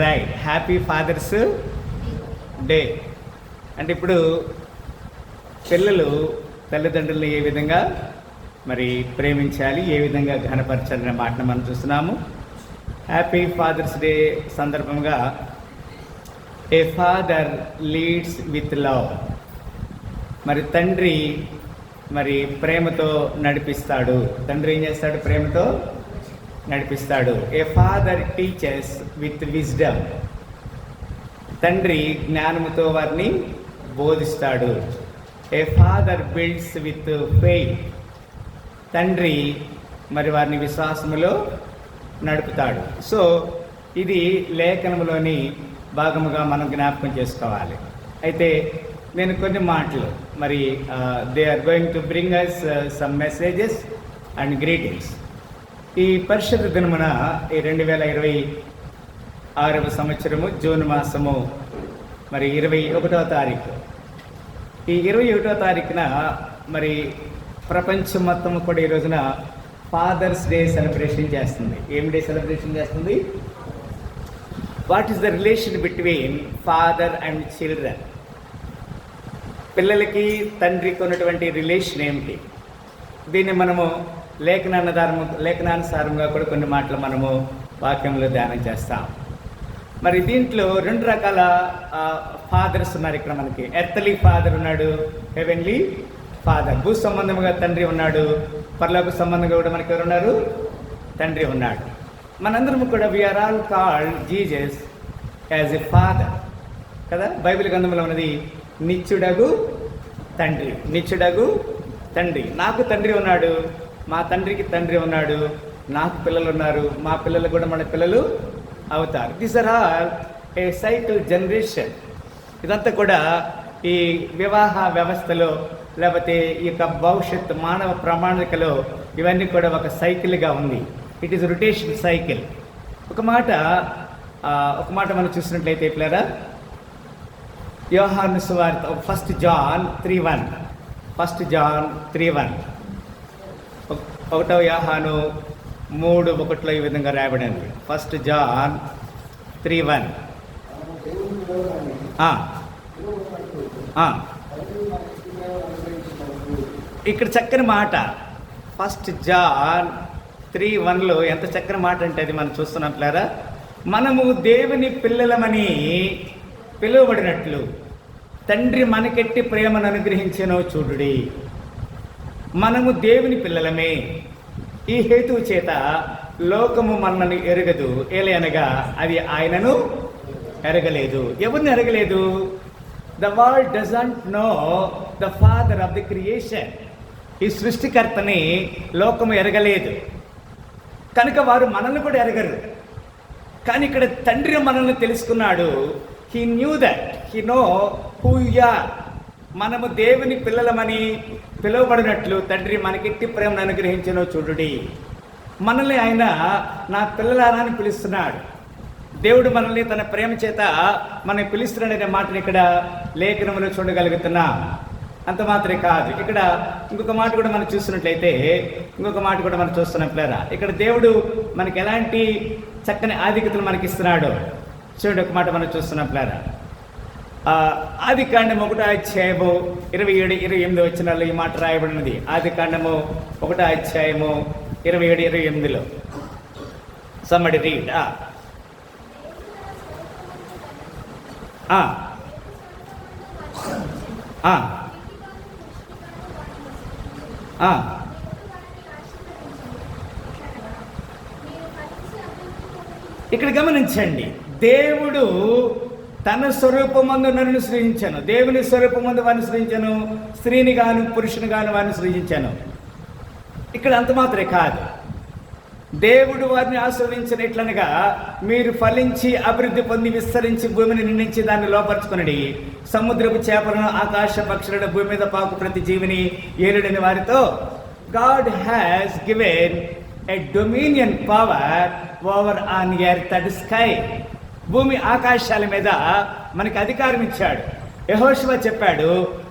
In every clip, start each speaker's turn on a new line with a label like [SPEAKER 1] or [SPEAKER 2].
[SPEAKER 1] Right. Happy Father's day. అంటే ఇప్పుడు పిల్లలు తల్లిదండ్రులను ఏ విధంగా మరి ప్రేమించాలి, ఏ విధంగా ఘనపరచాలనే మాటను మనం చూస్తున్నాము. హ్యాపీ ఫాదర్స్ డే సందర్భంగా ఏ ఫాదర్ లీడ్స్ విత్ లవ్. మరి తండ్రి మరి ప్రేమతో నడిపిస్తాడు. తండ్రి ఏం చేస్తాడు? ప్రేమతో నడిపిస్తాడు. ఏ ఫాదర్ టీచర్స్ విత్ విజ్డమ్. తండ్రి జ్ఞానముతో వారిని బోధిస్తాడు. ఏ ఫాదర్ బిల్డ్స్ విత్ ఫెయిత్. తండ్రి మరి వారిని విశ్వాసములో నడుపుతాడు. సో ఇది లేఖనములోని భాగముగా మనం జ్ఞాపకం చేసుకోవాలి. అయితే నేను కొన్ని మాటలు మరి they are going to bring us some messages and greetings. ఈ పరిశుద్ధ దినమున ఈ 2026 సంవత్సరము జూన్ మాసము మరి 21వ తారీఖు. ఈ 21వ తారీఖున మరి ప్రపంచం మొత్తం కూడా ఈ రోజున ఫాదర్స్ డే సెలబ్రేషన్ చేస్తుంది. ఏం డే సెలబ్రేషన్ చేస్తుంది? What is the relation between father and children? పిల్లలకి తండ్రికి ఉన్నటువంటి రిలేషన్ ఏమిటి? దీన్ని మనము లేఖనానుసారంగా కూడా కొన్ని మాటలు మనము వాక్యంలో ధ్యానం చేస్తాం. మరి దీంట్లో 2 రకాల ఫాదర్స్ ఉన్నారు ఇక్కడ మనకి. ఎర్త్లీ ఫాదర్ ఉన్నాడు, హెవెన్లీ ఫాదర్. భూ సంబంధముగా తండ్రి ఉన్నాడు, పరలోక సంబంధంగా కూడా మనకి ఎవరున్నారు? తండ్రి ఉన్నాడు. మనందరం కూడా we are all called Jesus as a father కదా. బైబిల్ గ్రంథంలో ఉన్నది నిత్యుడగు తండ్రి. నిత్యుడగు తండ్రి. నాకు తండ్రి ఉన్నాడు, మా తండ్రికి తండ్రి ఉన్నాడు, నాకు పిల్లలు ఉన్నారు, మా పిల్లలు కూడా మన పిల్లలు అవుతారు. These are all a cycle generation. ఇదంతా కూడా ఈ వివాహ వ్యవస్థలో లేకపోతే ఈ యొక్క భవిష్యత్ మానవ ప్రణాళికలో ఇవన్నీ కూడా ఒక సైకిల్గా ఉంది. It is rotation cycle. ఒక మాట మనం చూసినట్లయితే పిల్లరా, యోహాను సువార్త 1 John 3:1. 1 John 3:1. 1వ యోహాను 3:1 ఈ విధంగా రాయబడింది. 1 John 3:1. ఇక్కడ చక్కని మాట 1 John 3:1లో ఎంత చక్కని మాట అంటే అది మనం చూస్తున్నాం పిల్లరా. మనము దేవుని పిల్లలమని పిలువబడినట్లు తండ్రి మనకెట్టి ప్రేమను అనుగ్రహించెనో చూడుడి. మనము దేవుని పిల్లలమే. ఈ హేతువు చేత లోకము మనల్ని ఎరగదు, ఏలయనగా అది ఆయనను ఎరగలేదు. ఎవరిని ఎరగలేదు? The world doesn't know the father of the creation. ఈ సృష్టికర్తని లోకము ఎరగలేదు కనుక వారు మనల్ని కూడా ఎరగరు. కానీ ఇక్కడ తండ్రి మనల్ని తెలుసుకున్నాడు. He knew that, he know who you are. మనము దేవుని పిల్లలమని పిలువబడినట్లు తండ్రి మనకెట్టి ప్రేమను అనుగ్రహించెనో చూడుడి. మనల్ని ఆయన నా పిల్లలారా అని పిలుస్తున్నాడు. దేవుడు మనల్ని తన ప్రేమ చేత మనల్ని పిలుస్తున్నాడనే మాటను ఇక్కడ లేఖనంలో చూడగలుగుతున్నాం. అంత మాత్రమే కాదు, ఇక్కడ ఇంకొక మాట కూడా మనం చూస్తున్నట్లయితే మనం చూస్తున్నాం పిల్లరా. ఇక్కడ దేవుడు మనకి ఎలాంటి చక్కని ఆధిక్యతలు మనకి ఇస్తున్నాడు చూడండి. ఒక మాట మనం చూస్తున్నాం పిల్లరా. ఆదికాండము 1:27-28 వచనాల్లో ఈ మాట రాయబడినది. ఆదికాండము 1:27-28 somebody read. ఇక్కడ గమనించండి, దేవుడు తన స్వరూపమందు నన్ను సృజించాను, దేవుని స్వరూపమందు వారిని సృజించాను, స్త్రీని గాను పురుషుని గాను వారిని సృజించాను. ఇక్కడ అంత మాత్రమే కాదు, దేవుడు వారిని ఆశీర్వదించినట్లనగా మీరు ఫలించి అభివృద్ధి పొంది విస్తరించి భూమిని నిండించి దాన్ని లోపరుచుకునడి, సముద్రపు చేపలను ఆకాశ పక్షులను భూమి మీద పాకు ప్రతి జీవిని ఏలుడని వారితో. God has given a dominion power over on earth and sky. భూమి ఆకాశాల మీద మనకి అధికారం ఇచ్చాడు. యెహోషువ చెప్పాడు,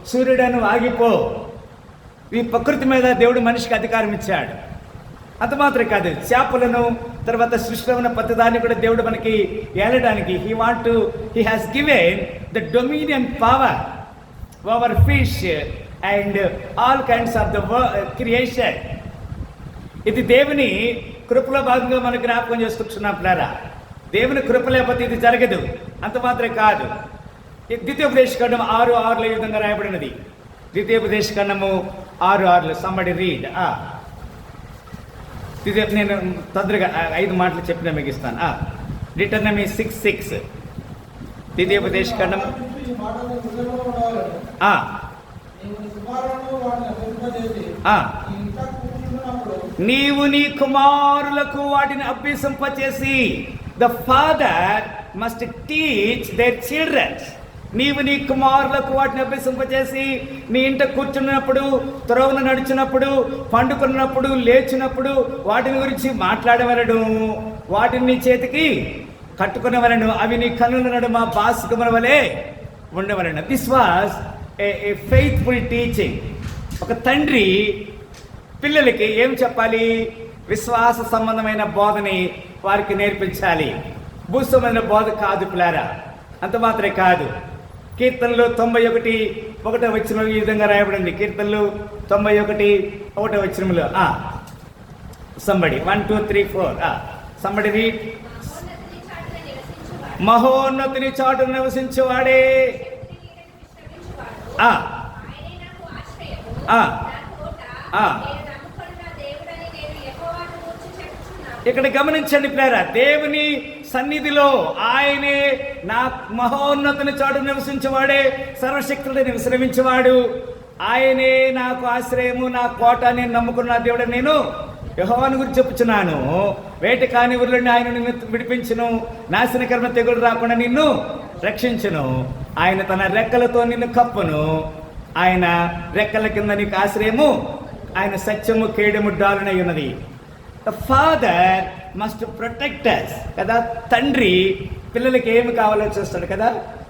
[SPEAKER 1] సూర్యుడను ఆగిపో. ఈ ప్రకృతి మీద దేవుడు మనిషికి అధికారం ఇచ్చాడు. అంత మాత్రమే కాదు, చేపలను తర్వాత సృష్టిలో ఉన్న ప్రతిదాన్ని కూడా దేవుడు మనకి ఏలడానికి he has given the dominion power over fish and all kinds of the creation. ఇది దేవుని కృపలో భాగంగా మనం జ్ఞాపకం చేసుకుంటున్నాం పిల్లరా. దేవుని కృప లేకపోతే ఇది జరగదు. అంత మాత్రమే కాదు, ద్వితీయోపదేశకాండం 6:6 ఈ విధంగా రాయబడినది. ద్వితీయోపదేశకాండము 6:6. Somebody read. నేను తొందరగా 5 మాటలు చెప్పిన మిగిస్తాను. డిటర్నమీ 6:6. ద్వితీయోపదేశకాండం. నీవు నీ కుమారులకు వాటిని అభ్యసింపచేసి, the father must teach their childrens. నీవు నీ కుమారులకు వాటిని అభ్యసింపచేసి, నీ ఇంట కూర్చున్నప్పుడు, త్రోవను నడిచినప్పుడు, పండుకున్నప్పుడు, లేచినప్పుడు వాటిని గురించి మాట్లాడవలను, వాటిని నీ చేతికి కట్టుకునవలను, అవి నీ కన్నుల నడుమ బాసికముల వలె ఉండవలను. This was a faithful teaching. ఒక తండ్రి పిల్లలకి ఏం చెప్పాలి? విశ్వాస సంబంధమైన బోధని వారికి నేర్పించాలి. భూసంబంధమైన బోధ కాదు పిల్లారా. అంత మాత్రమే కాదు, కీర్తనలు 91:1 ఈ విధంగా రాయబడింది. కీర్తనలు 91:1 సంబడి 1 2 3 4 సంబడి రీడ్. మహోన్నతిని చాటు నివసించేవాడే, ఇక్కడ గమనించండి ప్రేర, దేవుని సన్నిధిలో ఆయనే నా మహోన్నతిని చాటు నివసించేవాడే, సర్వశక్తులని విశ్రమించేవాడు, ఆయనే నాకు ఆశ్రయము, నా కోట, నేను నమ్ముకున్న దేవుడు, నేను యెహోవాను గురించి చెప్పుచున్నాను. వేట కాని ఊరిలోని ఆయన నిన్ను విడిపించును, నాశనకరమైన తెగులు రాకుండా నిన్ను రక్షించును, ఆయన తన రెక్కలతో నిన్ను కప్పును, ఆయన రెక్కల కింద నీకు ఆశ్రయము, ఆయన సత్యము కేడము డాలునై ఉన్నది. The father must protect us కదా. తండ్రి పిల్లలకి ఏమి కావాలో చూస్తాడు కదా.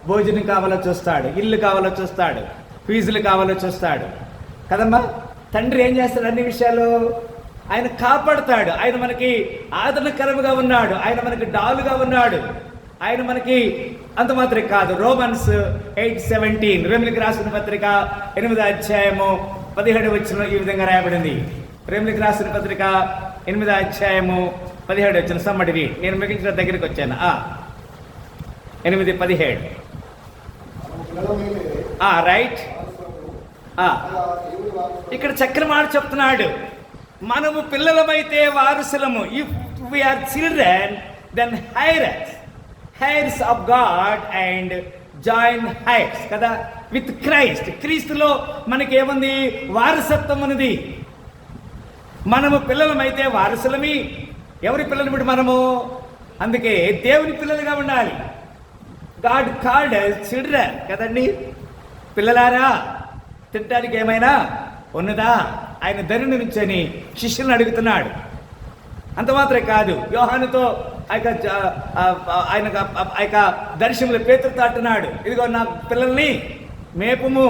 [SPEAKER 1] భోజనం కావాలో చూస్తాడు, ఇల్లు కావాలో చూస్తాడు, ఫీజులు కావాలో చూస్తాడు కదమ్మా. తండ్రి ఏం చేస్తాడు? అన్ని విషయాలు ఆయన కాపాడుతాడు. ఆయన మనకి ఆదరణకరముగా ఉన్నాడు, ఆయన మనకి డాలుగా ఉన్నాడు, ఆయన మనకి అంత మాత్రమే కాదు. రోమన్స్ 8:17 రోమిలికి రాసిన పత్రిక 8:17 ఈ విధంగా రాయబడింది. రోమిలికి రాసిన పత్రిక 8:17 సమ్మడి. నేను మిగిలిన దగ్గరికి వచ్చాను. 8:17 రైట్. ఇక్కడ చక్రం మాట చెప్తున్నాడు, మనము పిల్లలమైతే వారసులము. If we are children then heirs of God and join heirs కదా విత్ క్రైస్ట్. క్రీస్తులో మనకి ఏముంది? వారసత్వం ఉన్నది. మనము పిల్లలమైతే వారసులమి. ఎవరి పిల్లలు ఇప్పుడు మనము? అందుకే దేవుని పిల్లలుగా ఉండాలి. గాడ్ కాల్డ్ చిల్డ్రన్ కదండి. పిల్లలారా, తినడానికి ఏమైనా ఉన్నదా? ఆయన ధనుని నుంచని శిష్యులను అడుగుతున్నాడు. అంత మాత్రమే కాదు, యోహానుతో ఆయన దర్శనంలో పేతురుతో అంటున్నాడు, ఇదిగో నా పిల్లల్ని మేపుము,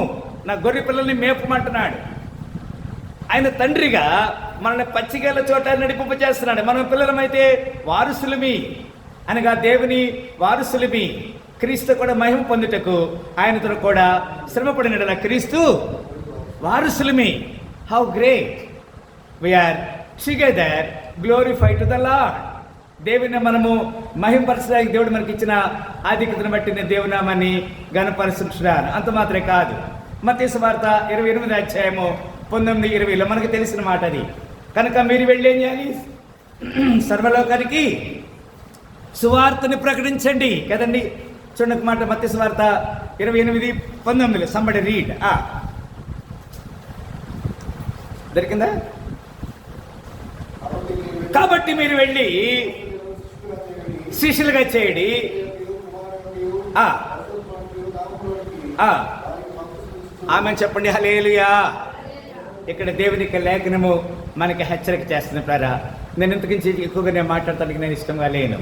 [SPEAKER 1] నా గొర్రె పిల్లల్ని మేపమంటున్నాడు. ఆయన తండ్రిగా మనల్ని పచ్చిగల చోట నడిపింప చేస్తున్నాడు. మనం పిల్లలమైతే వారసులమి, అనగా దేవుని వారసులమి. క్రీస్తు కూడా మహిమ పొందుటకు ఆయనతో కూడా శ్రమపడిన క్రీస్తు వారసులమి. How great we are together glorified to the Lord. దేవుని మనము మహింపరచడానికి దేవుడు మనకి ఇచ్చిన ఆధిక్యతను బట్టి నేను దేవునామాన్ని ఘనపరుస్తున్నాను. అంత మాత్రమే కాదు, మత్తయి సువార్త 28:19-20 మనకు తెలిసిన మాట అది. కనుక మీరు వెళ్ళి ఏం చేయాలి? సర్వలోకానికి సువార్తని ప్రకటించండి కదండి. చూడండి మాట, మత్తయి సువార్త 28:19 సంబడి రీడ్. దొరికిందా? కాబట్టి మీరు వెళ్ళి శిష్యులుగా చేయండి. ఆమె చెప్పండి హల్లెలూయా. ఇక్కడ దేవుని లేఖనము మనకి హెచ్చరిక చేస్తుంది ప్రారా. నేను ఇంతకించి ఎక్కువగా నేను మాట్లాడటానికి నేను ఇష్టంగా లేను,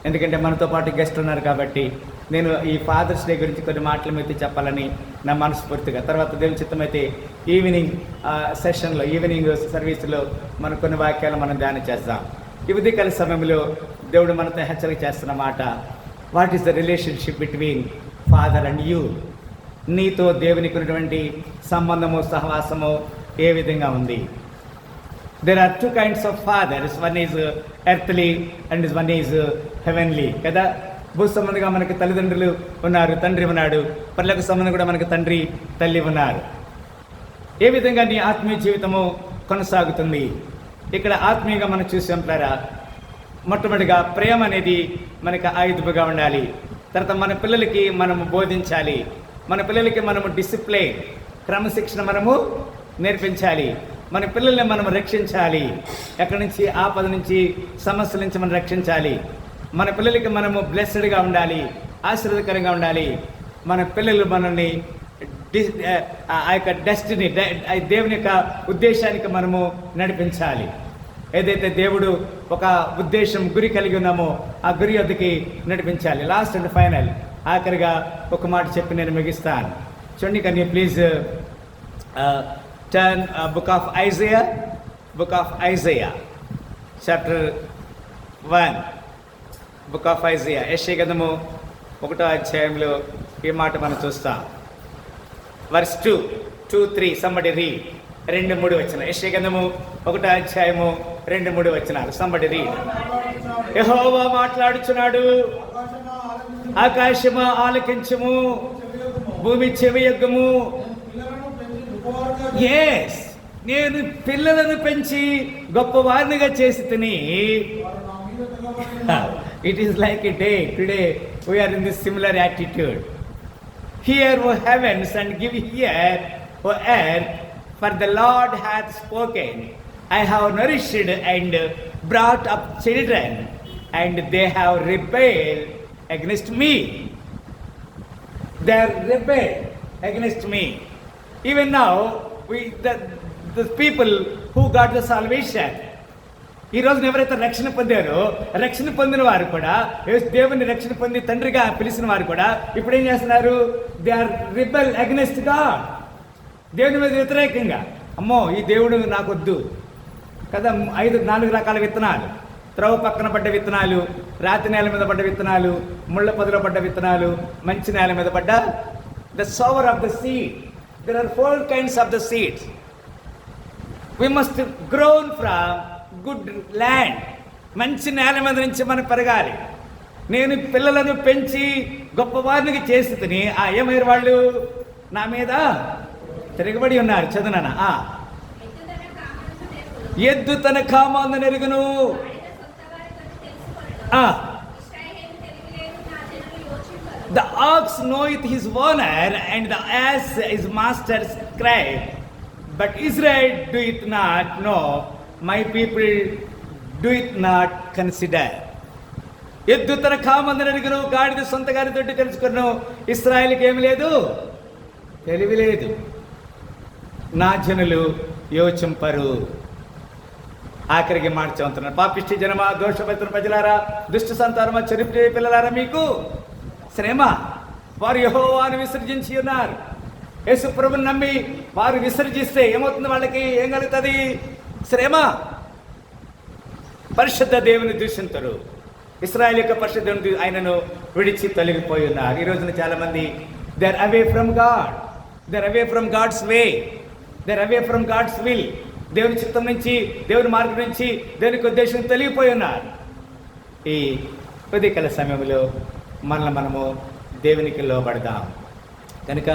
[SPEAKER 1] ఎందుకంటే మనతో పాటు గెస్ట్ ఉన్నారు కాబట్టి. నేను ఈ ఫాదర్స్ డే గురించి కొన్ని మాటల మీద చెప్పాలని నా మనస్ఫూర్తిగా. తర్వాత దేవుని చిత్తం అయితే ఈవినింగ్ సెషన్లో, ఈవినింగ్ సర్వీస్లో మనం కొన్ని వాక్యాలు మనం ధ్యానం చేద్దాం. ఈ ఉదయకాల సమయంలో దేవుడు మనతో హెచ్చరిక చేస్తున్న మాట, what is the relationship between father and you? నీతో దేవునికి ఉన్నటువంటి సంబంధము, సహవాసము ఏ విధంగా ఉంది? There are two kinds of fathers. One is earthly and one is heavenly. కదా, భూ సంబంధంగా మనకి తల్లిదండ్రులు ఉన్నారు, తండ్రి ఉన్నాడు. పరలోక సంబంధం కూడా మనకి తండ్రి, తల్లి ఉన్నారు. ఏ విధంగా నీ ఆత్మీయ జీవితము కొనసాగుతుంది? ఇక్కడ ఆత్మీయంగా మనం చూసాంటారా, మొట్టమొదటిగా ప్రేమ అనేది మనకి ఆయుధముగా ఉండాలి. తర్వాత మన పిల్లలకి మనము బోధించాలి, మన పిల్లలకి మనము డిసిప్లైన్, క్రమశిక్షణ మనము నేర్పించాలి. మన పిల్లల్ని మనం రక్షించాలి, ఎక్కడి నుంచి, ఆపద నుంచి, సమస్యల నుంచి మనం రక్షించాలి. మన పిల్లలకి మనము బ్లెస్డ్గా ఉండాలి, ఆశీర్వాదకరంగా ఉండాలి. మన పిల్లలు మనల్ని ఆ యొక్క డెస్టినీ, దేవుని యొక్క ఉద్దేశానికి మనము నడిపించాలి. ఏదైతే దేవుడు ఒక ఉద్దేశం, గురి కలిగి ఉన్నామో ఆ గురి వద్దకి నడిపించాలి. లాస్ట్ అండ్ ఫైనల్, ఆఖరిగా ఒక మాట చెప్పి నేను ముగిస్తాను. చూడండి, can you please turn book of Isaiah chapter 1. book of Isaiah, యెషయా గ్రంథము 1వ అధ్యాయంలో ఈ మాట మనం చూస్తాం. verse 2, 2, 3 somebody read. 2, 3 వచనం. యెషయా గ్రంథము 1వ అధ్యాయము 2, 3 వచనాలు. somebody read. యెహోవా మాట్లాడుచున్నాడు, ఆకాశమా ఆలకించుము, భూమి చెవియొగ్గుము. ఎస్, నేను పిల్లలను పెంచి గొప్పవారినిగా చేసి తిని. It is like a day today we are in this similar attitude. Hear O heavens and give hear O earth, for the Lord hath spoken. I have nourished and brought up children and they have rebelled against me. They rebelled against me. Even now, the people who got the salvation, ఈ రోజున ఎవరైతే రక్షణ పొందారో, రక్షణ పొందిన వారు కూడా, దేవుని రక్షణ పొంది తండ్రిగా పిలిచిన వారు కూడా ఇప్పుడు ఏం చేస్తున్నారు? They are rebel against God. దేవుని మీద వ్యతిరేకంగా, అమ్మో ఈ దేవుడు నాకు వద్దు కదా. 4 రకాల విత్తనాలు, త్రవ పక్కన పడ్డ విత్తనాలు, రాతి నేల మీద పడ్డ విత్తనాలు, ముళ్ళ పొదలో పడ్డ విత్తనాలు, మంచి నేల మీద పడ్డ, the sower of the seed. There are 4 kinds of the seeds. We must grow from good land. మంచి నేల మీద నుంచి మనం పెరగాలి. నేను పిల్లలను పెంచి గొప్పవారిని చేసి తిని, ఏమైనా వాళ్ళు నా మీద తిరగబడి ఉన్నారు. చదువునా, ఎద్దు తన కామాందు నెరుగును. The ox knoweth his owner, and the ass his master's scribe. But Israel doeth not know, my people doeth not consider. ఎద్దు తన కామందని అడుగును, గాడిద సొంత గారి తోటి తెలుసుకును. ఇశ్రాయేలుకి ఏమి లేదు, తెలివి లేదు. నా జనులు యోచింపరు. ఆఖరికి మాట చదువుతున్నారు, పాపిష్టి జనమా, దోషపత్ర ప్రజలారా, దుష్ట సంతానమా, చెరిపి పిల్లలారా, మీకు శ్రమ. వారు యెహోవాను విసర్జించి ఉన్నారు. యేసు ప్రభుని నమ్మి వారు విసర్జిస్తే ఏమవుతుంది? వాళ్ళకి ఏం కలుగుతుంది? శ్రమ. పరిశుద్ధ దేవుని దూషించరు. ఇశ్రాయేలు యొక్క పరిశుద్ధ దేవుని ఆయనను విడిచి తొలగిపోయి ఉన్నారు. ఈ రోజున చాలా మంది they are away from God, they are away from God's way, they are away from God's will. దేవుని చిత్తం నుంచి, దేవుని మార్గం నుంచి, దేవునికి ఉద్దేశం తొలగిపోయి ఉన్నారు. ఈ ఉదయకాల సమయంలో మనము దేవునికి లోబడదాం. కనుక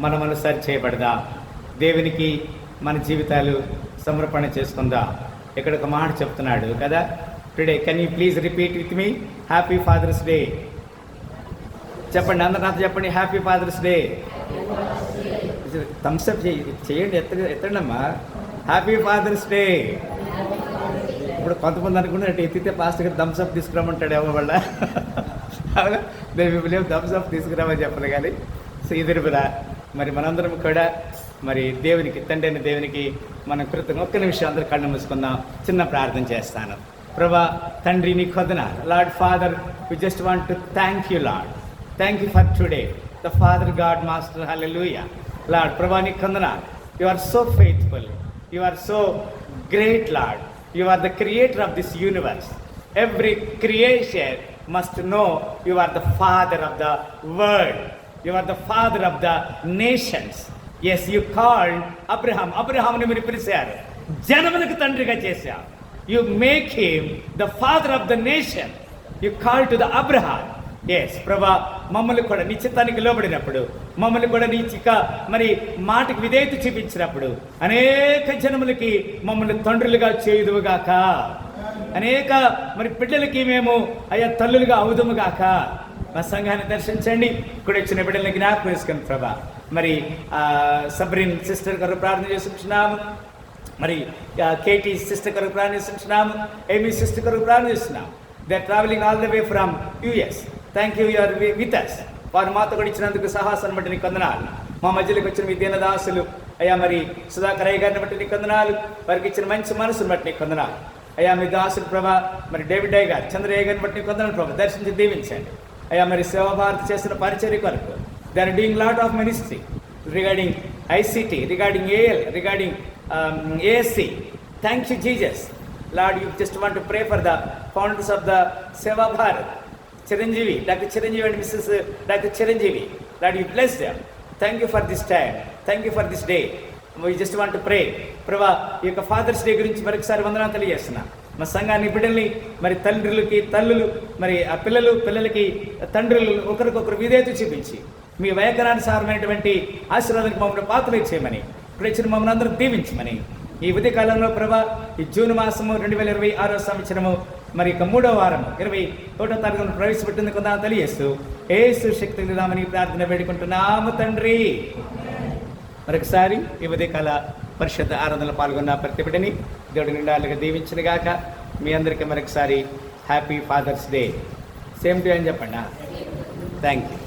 [SPEAKER 1] మనము సరి చేయబడదాం. దేవునికి మన జీవితాలు సమర్పణ చేసుకుందాం. ఇక్కడ ఒక మాట చెప్తున్నాడు కదా, today can you please repeat with me, happy Father's Day. చెప్పండి, అందరు నాతో చెప్పండి, హ్యాపీ ఫాదర్స్ డే. థమ్స్అప్ చేయండి, ఎత్తండి అమ్మా. Happy Father's Day. ఇప్పుడు కొంతమంది అనుకుంటున్నట్టు ఎత్తితే పాస్టర్ గారు థమ్స్అప్ తీసుకురామంటాడు ఏమో వాళ్ళ. అవునా, మేము థమ్స్అప్ తీసుకురామని చెప్పను కానీ. సో ఇదిరురా, మరి మనందరం కూడా మరి దేవునికి, తండ్రి అయిన దేవునికి మనం కృతజ్ఞత. ఒక్క నిమిషం అందరూ కళ్ళు మూసుకుందాం, చిన్న ప్రార్థన చేస్తాను. ప్రభా, తండ్రి నీకు వందనాలు. Lord Father, we just want to thank you Lord. Thank you for today, the Father God master. Hallelujah. Lord ప్రభా, నీకు వందనాలు. You are so faithful, you are so great Lord. You are the creator of this universe. Every creation must know you are the father of the world. You are the father of the nations. Yes, you called Abraham. అబ్రహాముని మీరు పిలిచారు, జనములకు తండ్రిగా చేశారు. You make him the father of the nation. You call to the Abraham. Yes ప్రభా, మమ్మల్ని కూడా నీ చిత్తానికి లోబడినప్పుడు, మమ్మల్ని కూడా నీ మరి మాటకి విధేయత చూపించినప్పుడు అనేక జనములకి మమ్మల్ని తండ్రులుగా చేయుదువుగాక. అనేక మరి బిడ్డలకి మేము అయ్యా తల్లులుగా అవుదుముగాక. మా సంఘాన్ని దర్శించండి. ఇక్కడ వచ్చిన బిడ్డలకి జ్ఞాపకం వేసుకుని ప్రభా, మరి సబ్రిన్ సిస్టర్ గారు ప్రార్థన చేస్తున్నాము, మరి కేటీ సిస్టర్ గారు ప్రార్థన చేస్తున్నాము, ఏమీ సిస్టర్ గారు ప్రార్థన చేస్తున్నాము. They are travelling all the way from US. Thank you, you are with us. వారు మాతో కూడా ఇచ్చినందుకు సాహసాన్ని బట్టి నీకు వందనాలు. మా మధ్యలోకి వచ్చిన మీ దీనదాసులు అయ్యా, మరి సుధాకర్ అయ్య గారిని బట్టి నీకు వందనాలు. వారికి ఇచ్చిన మంచి మనసును బట్టి నీకు వందనాలు అయ్యా. మీ దాసులు ప్రభా, మరి డేవిడ్ అయ్య గారు, చంద్రయ్య గారిని బట్టి నీకు వందనాలు ప్రభా. దర్శించి దీవించండి అయ్యా. మరి సేవా భారతి చేస్తున్న పరిచర్య కొరకు they are doing lot of ministry regarding ICT, regarding AL, regarding ASC. Thank you Jesus. Lord, you just want to pray for the founders of the Seva Bharat, Chiranjeevi, Dr. Chiranjeevi and Mrs. Dr. Chiranjeevi. Lord, you bless them. Thank you for this time. Thank you for this day. We just want to pray. ప్రభా, ఈ యొక్క fathers day గురించి మరొకసారి వందనాలు తెలియజేస్తున్నా. మా సంఘాన్ని బిడ్డల్ని, మరి తండ్రులకి తల్లులు, మరి ఆ పిల్లలకి తండ్రులు ఒకరికొకరు విధేయత చూపించి మీ వైఖరానుసారమైనటువంటి ఆశీర్వాదానికి మమ్మల్ని పాత్రలు చేయమని, ఇప్పుడు ఇచ్చిన మమ్మల్ని అందరూ దీవించమని ఈ ఉదయకాలంలో ప్రభా, ఈ జూన్ మాసము 2026 సంవత్సరము మరి ఇక 3వ వారము 21వ తారీఖున ప్రవేశపెట్టింది కొంత తెలియజేస్తూ యేసు శక్తి నిదామని ప్రార్థన వేడుకుంటున్నాము తండ్రి. మరొకసారి ఈ ఉదయకాల పరిశుద్ధ ఆరాధనలో పాల్గొన్న ప్రతి బిడ్డని దేవుడి నిండాలుగా దీవించిన గాక. మీ అందరికీ మరొకసారి happy Father's Day. Same to అని చెప్పండి. థ్యాంక్ యూ.